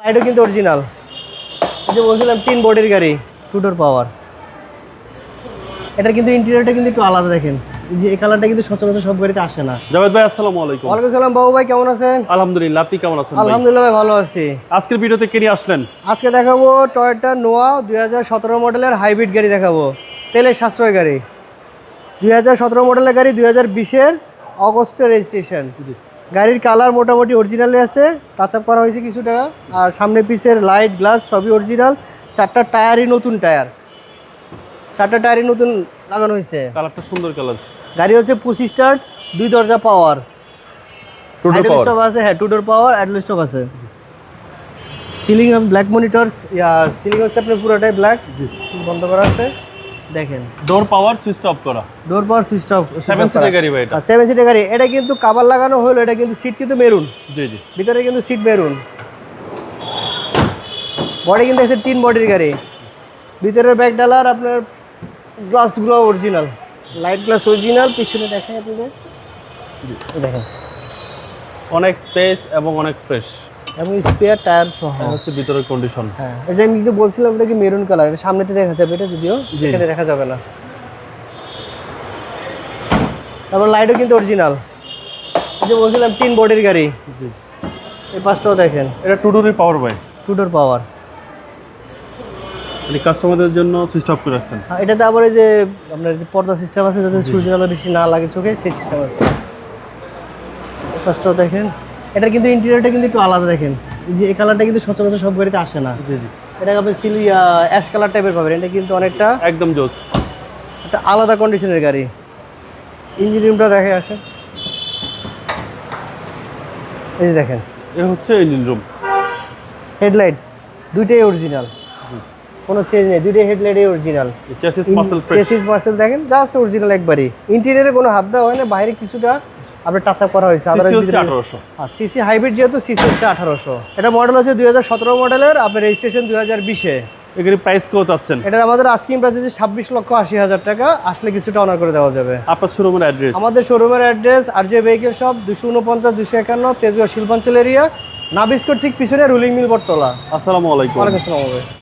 এটা কিন্তু অরিজিনাল, এই যে বলছিলাম 3 বডির গাড়ি, 2 ডোর পাওয়ার। এটা কিন্তু ইন্টেরিয়রটা কিন্তু একটু আলাদা দেখেন, এই যে এই কালারটা কিন্তু সচরাচর সব গাড়িতে আসে না। জাভেদ ভাই আসসালামু আলাইকুম। ওয়ালাইকুম সালাম বাবু ভাই, কেমন আছেন? আলহামদুলিল্লাহ, আপনি কেমন আছেন ভাই? আলহামদুলিল্লাহ ভাই, ভালো আছি। আজকের ভিডিওতে কে নিয়ে আসলেন? আজকে দেখাবো টয়োটা নোয়া 2017 মডেলের হাইব্রিড গাড়ি দেখাবো, তেলের সাশ্রয় গাড়ি। 2017 মডেলের গাড়ি, 2020-এর অগস্টের রেজিস্ট্রেশন। গাড়ির কালার মোটামুটি অরিজিনালে আছে, টাচ আপ করা হয়েছে কিছুটা। আর সামনে পিসের লাইট গ্লাস সবই অরিজিনাল। 4টা টায়ারই নতুন টায়ার, 4টা টায়ারই নতুন লাগানো হয়েছে। কালারটা সুন্দর কালার। গাড়ি হচ্ছে 25 স্টার্ট, 2 দরজা পাওয়ার, 2 ডোর পাওয়ার স্টপ আছে। হ্যাঁ, 2 ডোর পাওয়ার, অ্যাডল স্টপ আছে। সিলিং ব্ল্যাক মনিটরস, সিলিং হচ্ছে আপনার পুরোটাই ব্ল্যাক, বন্ধ করা আছে দেখেন। ডোর পাওয়ার সুইচ অফ করা, ডোর পাওয়ার সুইচ অফ। 7 সিটের গাড়ি ভাই এটা। 7 সিটের গাড়ি। এটা কিন্তু কভার লাগানো হলো, এটা কিন্তু সিট কিন্তু মেরুন, জি জি। ভিতরে কিন্তু সিট মেরুন। বডি কিন্তু আছে 3 বডির গাড়ি। ভিতরের ব্যাক ডালার আপনার গ্লাসগুলো অরিজিনাল, লাইট গ্লাস অরিজিনাল। পিছনে দেখেন আপনাদের, দেখেন অনেক স্পেস এবং অনেক ফ্রেশ, এবং স্পেয়ার টায়ার সহ। হচ্ছে ভিতরের কন্ডিশন। হ্যাঁ, এই যে আমি কিন্তু বলছিলাম এটা কি মেরুন কালার, এটা সামনেতে দেখা যাবে, এটা যদিও এখানে দেখা যাবে না। তারপর লাইটও কিন্তু অরিজিনাল, এই যে বলছিলাম 3 বডির গাড়ি। জি জি। এই পাশটাও দেখেন, এটা 2 ডোরের পাওয়ার ভাই, 2 ডোর পাওয়ার। মানে কাস্টমারদের জন্য সুইচ অফ করে রাখছেন। হ্যাঁ, এটাতে আবার এই যে আপনার যে পর্দা সিস্টেম আছে, যাতে সূর্যের আলো বেশি না লাগে চোখে, সেই সিস্টেম আছে। এই পাশটাও দেখেন, এটার কিন্তু ইন্টেরিয়রটা কিন্তু একটু আলাদা দেখেন, এই যে এই কালারটা কিন্তু সচরাচর সব গাড়িতে আসে না। জি জি। এটা আপনি অ্যাশ কালার টাইপের পাবেন, এটা কিন্তু অনেকটা একদম জোস, একটা আলাদা কন্ডিশনের গাড়ি। ইঞ্জিন রুমটা দেখে আসে, এই যে দেখেন এ হচ্ছে ইঞ্জিন রুম। হেডলাইট দুইটাই অরিজিনাল, কোনো চেঞ্জ নেই, দুইটাই হেডলাইটই অরিজিনাল। চেসিস মাসল ফ্রেশ, চেসিস মাসেল দেখেন, জাস্ট অরিজিনাল একবারই। ইন্টেরিয়রে কোনো হাত দেওয়া হয় না, বাইরে কিছুটা আপনার টাচ আপ করা হয়েছে। সিসি হচ্ছে 1800। আর সিসি হাইব্রিড যেহেতু, সিসি হচ্ছে 1800। এটা মডেল হচ্ছে 2017 মডেলের, আপনার রেজিস্ট্রেশন 2020-এ। এগুলি প্রাইস কত চাচ্ছেন? এটার আমাদের আস্কিং প্রাইস হচ্ছে 26,80,000 টাকা। আসলে কিছুটা অনার করে দেওয়া যাবে। আপনার শোরুমের অ্যাড্রেস? আমাদের শোরুমের address RJ vehicle shop, 249 251 Tejgaon শিল্পাঞ্চল এরিয়া, নাবিস্কোর ঠিক পিছনে রুলিং মিল বটতলা। আসসালামু আলাইকুম। ওয়ালাইকুম আসসালাম।